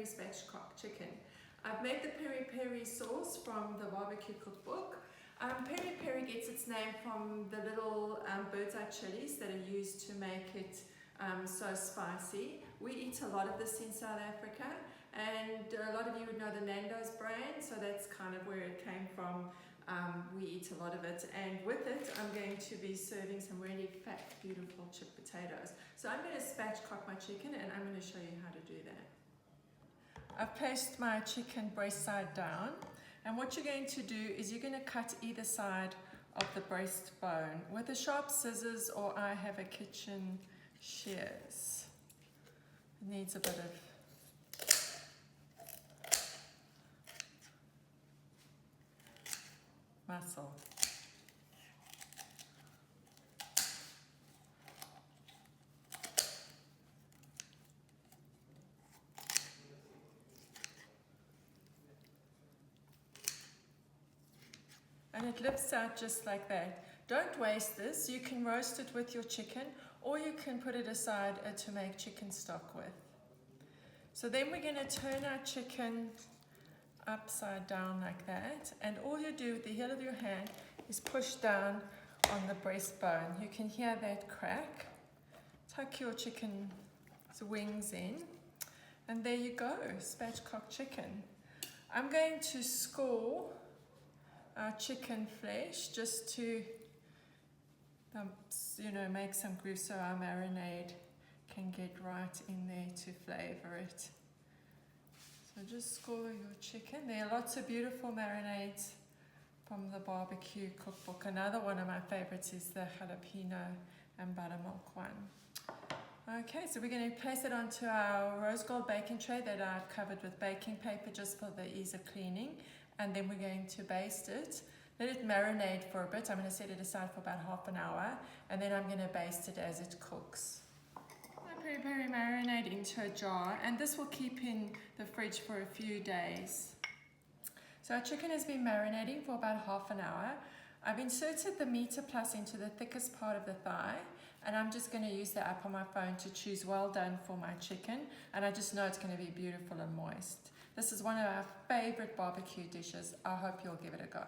peri spatchcock chicken. I've made the peri peri sauce from the barbecue cookbook. Peri peri gets its name from the little bird's eye chilies that are used to make it so spicy. We eat a lot of this in South Africa, and a lot of you would know the Nando's brand, so that's kind of where it came from. We eat a lot of it, and with it I'm going to be serving some really fat, beautiful chipped potatoes. So I'm going to spatchcock my chicken, and I'm going to show you how to do that. I've placed my chicken breast side down, and what you're going to do is you're going to cut either side of the breastbone with a sharp scissors, or I have a kitchen shears. It needs a bit of muscle. And it lifts out just like that. Don't waste this. You can roast it with your chicken, or you can put it aside to make chicken stock with. So then we're going to turn our chicken upside down like that, and all you do with the heel of your hand is push down on the breastbone. You can hear that crack. Tuck your chicken's wings in, and there you go, spatchcock chicken. I'm going to score our chicken flesh just to make some grooves so our marinade can get right in there to flavor it. So just score your chicken. There are lots of beautiful marinades from the barbecue cookbook. Another one of my favorites is the jalapeno and buttermilk one. Okay, so we're going to place it onto our rose gold baking tray that I've covered with baking paper just for the ease of cleaning. And then we're going to baste it. Let it marinate for a bit. I'm going to set it aside for about half an hour, and then I'm going to baste it as it cooks. Peri peri marinade into a jar, and this will keep in the fridge for a few days. So our chicken has been marinating for about half an hour. I've inserted the Meter Plus into the thickest part of the thigh, and I'm just going to use the app on my phone to choose well done for my chicken, and I just know it's going to be beautiful and moist. This is one of our favorite barbecue dishes. I hope you'll give it a go.